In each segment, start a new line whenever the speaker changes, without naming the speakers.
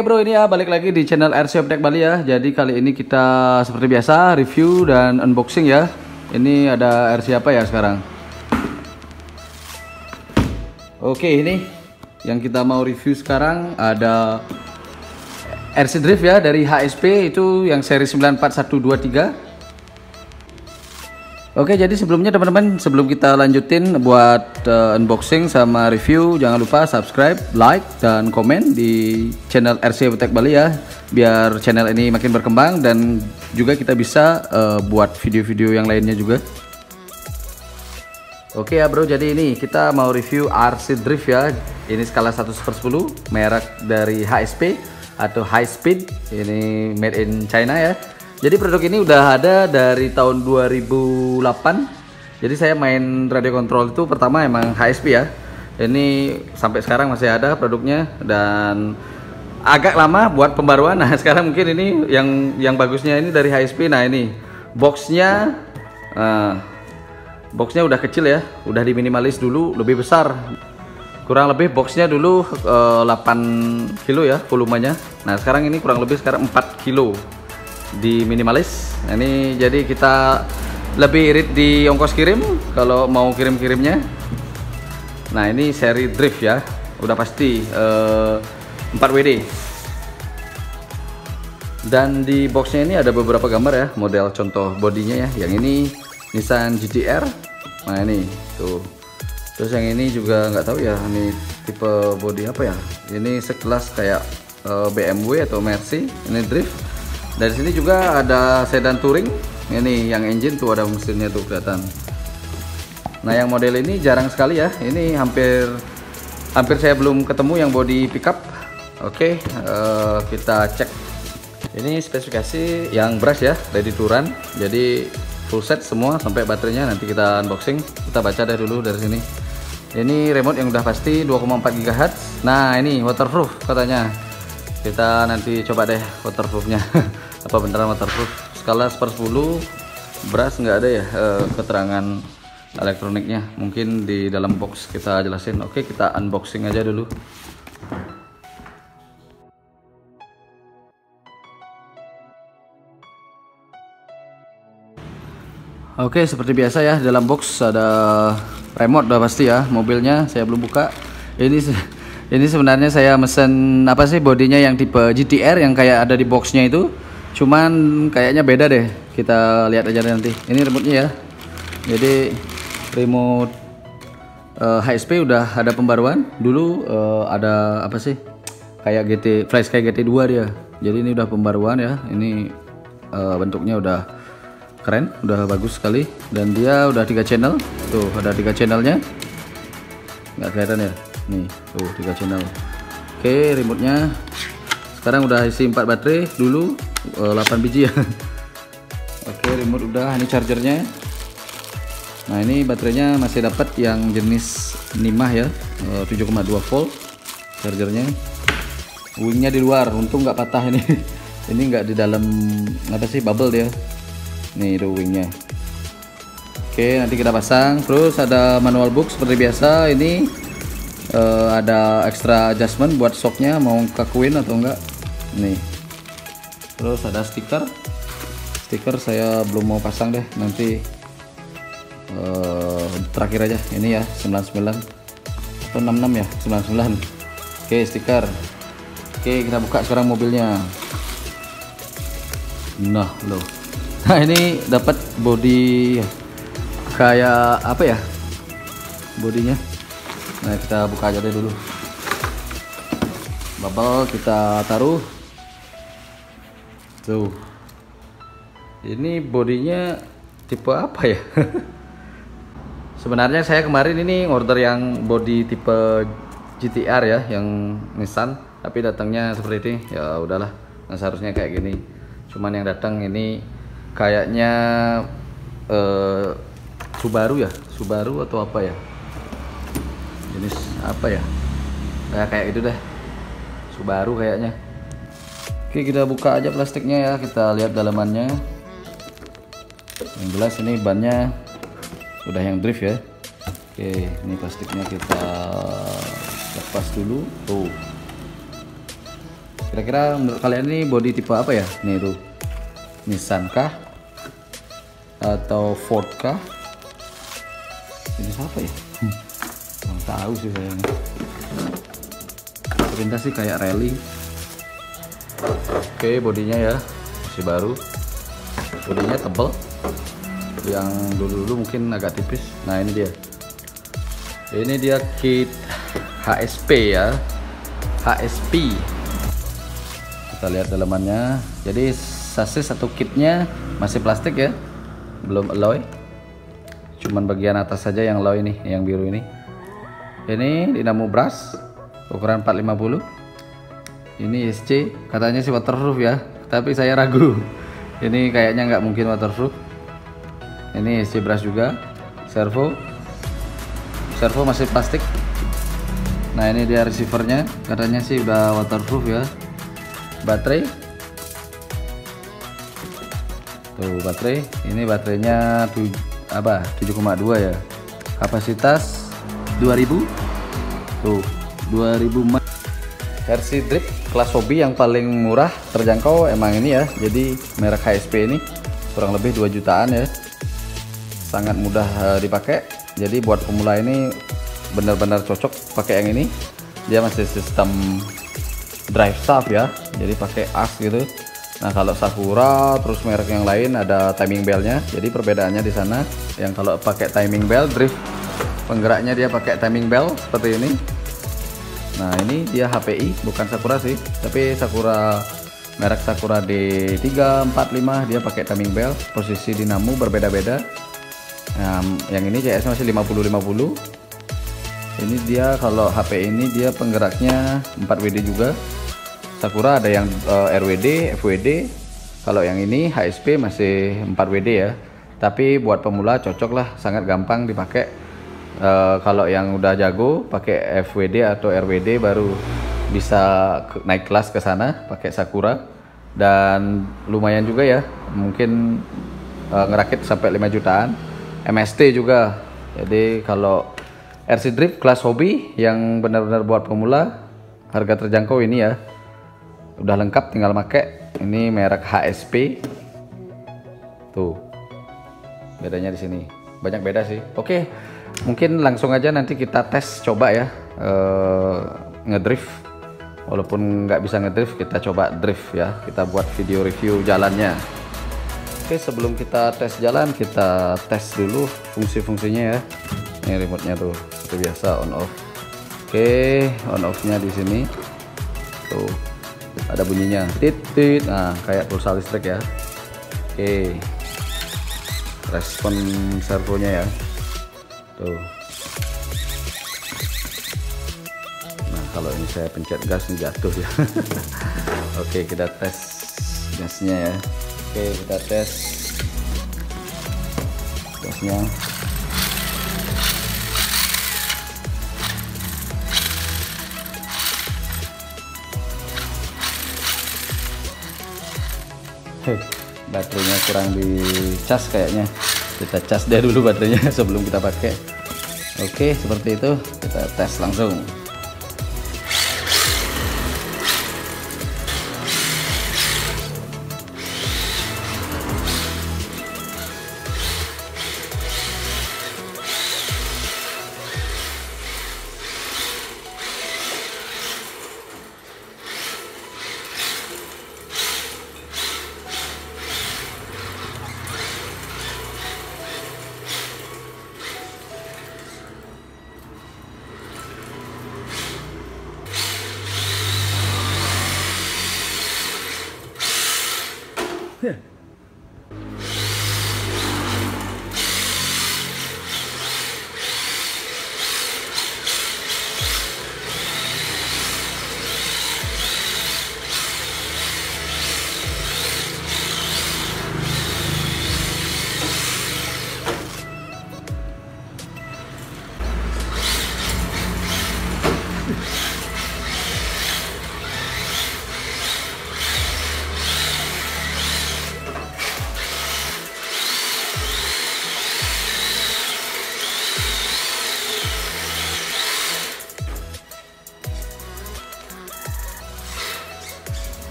Oke bro, ini ya balik lagi di channel RC Optek Bali ya. Jadi kali ini kita seperti biasa review dan unboxing ya. Ini ada RC apa ya sekarang? Oke, ini yang kita mau review sekarang ada RC Drift ya dari HSP, itu yang seri 94123. Oke, jadi sebelumnya teman-teman, sebelum kita lanjutin buat unboxing sama review, jangan lupa subscribe, like, dan komen di channel RC Optek Bali ya, biar channel ini makin berkembang dan juga kita bisa buat video-video yang lainnya juga. Oke ya bro, jadi ini kita mau review RC Drift ya. Ini skala 1/10, merek dari HSP atau High Speed, ini made in China ya. Jadi produk ini udah ada dari tahun 2008. Jadi saya main radio kontrol itu pertama emang HSP ya. Ini sampai sekarang masih ada produknya dan agak lama buat pembaruan. Nah sekarang mungkin ini yang bagusnya ini dari HSP. Nah ini boxnya udah kecil ya, udah diminimalis dulu, lebih besar. Kurang lebih boxnya dulu 8 kilo ya volumenya. Nah sekarang ini kurang lebih sekarang 4 kilo di minimalis. Nah, ini jadi kita lebih irit di ongkos kirim kalau mau kirim-kirimnya. Nah ini seri Drift ya, udah pasti 4 WD. Dan di boxnya ini ada beberapa gambar ya, model contoh bodinya ya. Yang ini Nissan GT-R. Nah ini tuh. Terus yang ini juga nggak tahu ya, ini tipe bodi apa ya. Ini sekelas kayak BMW atau Mercy. Ini Drift. Dari sini juga ada sedan touring. Ini yang engine tuh ada mesinnya tuh kelihatan. Nah yang model ini jarang sekali ya. Ini hampir saya belum ketemu yang body pickup. Oke, kita cek. Ini spesifikasi yang brush ya, ready to run. Jadi full set semua sampai baterainya. Nanti kita unboxing. Kita baca deh dulu dari sini. Ini remote yang udah pasti 2,4 GHz. Nah ini waterproof katanya. Kita nanti coba deh waterproofnya. Apa beneran waterproof. Skala 1/10, brush nggak ada ya keterangan elektroniknya. Mungkin di dalam box kita jelasin. Oke, kita unboxing aja dulu. Oke, seperti biasa ya, dalam box ada remote udah pasti ya. Mobilnya saya belum buka. Ini sebenarnya saya mesen apa sih, bodinya yang tipe GT-R yang kayak ada di boxnya itu. Cuman kayaknya beda deh. Kita lihat aja nanti. Ini remote-nya ya. Jadi remote HSP udah ada pembaruan. Dulu ada apa sih? Kayak flash kayak GT2 dia. Jadi ini udah pembaruan ya. Ini bentuknya udah keren, udah bagus sekali, dan dia udah 3 channel. Tuh ada 3 channelnya, nggak kelihatan ya, nih tuh 3 channel. Oke, remote-nya sekarang udah isi 4 baterai, dulu 8 biji ya. Oke, remote udah, ini chargernya. Nah ini baterainya masih dapat yang jenis Nimah ya, 7,2 volt chargernya. Wingnya di luar, untung nggak patah ini. Ini nggak di dalam apa sih, bubble dia. Nih itu wingnya. Oke, nanti kita pasang. Terus ada manual book seperti biasa. Ini ada extra adjustment buat shocknya, mau kakuin atau enggak. Nih. Terus ada stiker. Stiker saya belum mau pasang deh, nanti terakhir aja. Ini ya 99 atau 66 ya, 99. Oke, stiker. Oke, kita buka sekarang mobilnya. Nah loh. Nah ini dapat body kayak apa ya bodinya. Nah kita buka aja deh dulu. Bubble kita taruh. Tuh. Ini bodinya tipe apa ya? Sebenarnya saya kemarin ini order yang body tipe GT-R ya, yang Nissan, tapi datangnya seperti ini. Ya udahlah, nah, seharusnya kayak gini. Cuman yang datang ini kayaknya Subaru ya, Subaru atau apa ya, jenis apa ya, kayak gitu deh, Subaru kayaknya. Oke, kita buka aja plastiknya ya, kita lihat dalamannya. Yang jelas ini bannya udah yang Drift ya. Oke, ini plastiknya kita lepas dulu tuh. Kira-kira menurut kalian ini body tipe apa ya? Nih tuh, Nissan kah? Atau Ford kah? Ini apa ya? Nggak tahu sih saya ini. Sepintas sih kayak rally. Oke, bodinya ya masih baru. Bodinya tebal. Yang dulu mungkin agak tipis. Nah ini dia. Ini dia kit HSP ya. HSP. Kita lihat dalamannya. Jadi sasis atau kitnya masih plastik ya, belum alloy. Cuman bagian atas saja yang alloy ini, yang biru ini. Ini dinamo brass ukuran 450. Ini SC, katanya sih waterproof ya, tapi saya ragu. Ini kayaknya nggak mungkin waterproof. Ini SC brass juga. Servo masih plastik. Nah ini dia receivernya, katanya sih udah waterproof ya. Baterai tuh, baterai ini baterainya 7,2 ya, kapasitas 2000 tuh, 2000 mAh. Versi drift kelas hobi yang paling murah terjangkau emang ini ya, jadi merek HSP ini kurang lebih 2 jutaan ya, sangat mudah dipakai. Jadi buat pemula ini benar-benar cocok pakai yang ini. Dia masih sistem drive shaft ya, jadi pakai as gitu. Nah kalau Sakura terus merek yang lain ada timing belnya, jadi perbedaannya di sana. Yang kalau pakai timing bell drift, penggeraknya dia pakai timing bell seperti ini. Nah ini dia HPI, bukan Sakura sih, tapi Sakura merek Sakura D345 dia pakai timing bell. Posisi dinamo berbeda-beda. Nah, yang ini CS masih 50-50. Ini dia kalau HP ini dia penggeraknya 4WD juga. Sakura ada yang RWD, FWD. Kalau yang ini HSP masih 4WD ya. Tapi buat pemula cocok lah, sangat gampang dipakai. Kalau yang udah jago pakai FWD atau RWD baru bisa naik kelas ke sana pakai Sakura. Dan lumayan juga ya, mungkin ngerakit sampai 5 jutaan. MST juga. Jadi kalau RC Drift kelas hobi yang benar-benar buat pemula, harga terjangkau ini ya. Udah lengkap tinggal pakai. Ini merek HSP. Tuh. Bedanya di sini. Banyak beda sih. Oke, mungkin langsung aja nanti kita tes coba ya ngedrift. Walaupun nggak bisa ngedrift, kita coba drift ya. Kita buat video review jalannya. Oke, sebelum kita tes jalan, kita tes dulu fungsi-fungsinya ya. Ini remote-nya tuh, seperti biasa on off. Oke, on off-nya di sini. Tuh, ada bunyinya, tit. Nah, kayak pulsa listrik ya. Oke, respon servonya ya. Tuh. Nah, kalau ini saya pencet gas ini jatuh ya. Oke, kita tes gasnya ya. Oke, kita tes gasnya. Baterainya kurang dicas kayaknya. Kita cas dia dulu baterainya sebelum kita pakai. Oke, seperti itu. Kita tes langsung.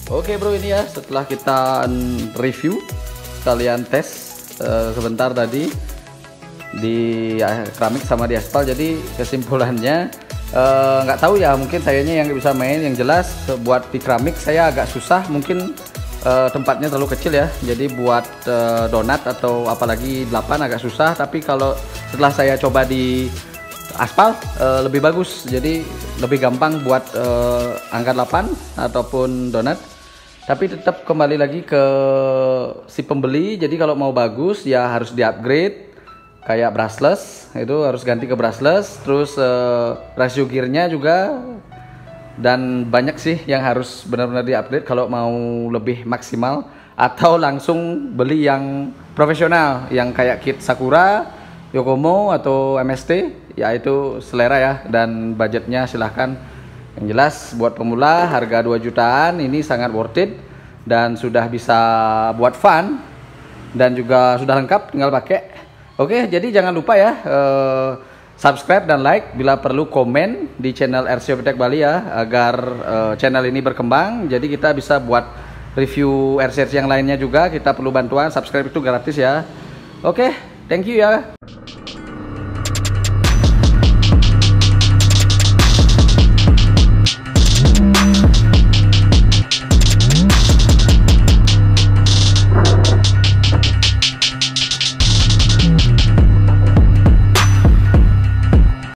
Oke bro, ini ya setelah kita review kalian tes sebentar tadi di keramik sama di aspal. Jadi kesimpulannya nggak tahu ya, mungkin sayanya yang bisa main. Yang jelas buat di keramik saya agak susah, mungkin tempatnya terlalu kecil ya. Jadi buat donat atau apalagi 8 agak susah. Tapi kalau setelah saya coba di aspal lebih bagus, jadi lebih gampang buat angka 8 ataupun donat. Tapi tetap kembali lagi ke si pembeli. Jadi kalau mau bagus ya harus di upgrade, kayak brushless itu harus ganti ke brushless. Terus rasio gearnya juga, dan banyak sih yang harus benar-benar di upgrade kalau mau lebih maksimal. Atau langsung beli yang profesional, yang kayak kit Sakura, Yokomo atau MST, ya itu selera ya, dan budgetnya silahkan. Yang jelas buat pemula harga 2 jutaan ini sangat worth it, dan sudah bisa buat fun, dan juga sudah lengkap tinggal pakai. Oke, jadi jangan lupa ya subscribe dan like, bila perlu komen di channel RC Off-Road Tech Bali ya, agar channel ini berkembang. Jadi kita bisa buat review RC yang lainnya juga. Kita perlu bantuan, subscribe itu gratis ya. Oke, thank you ya.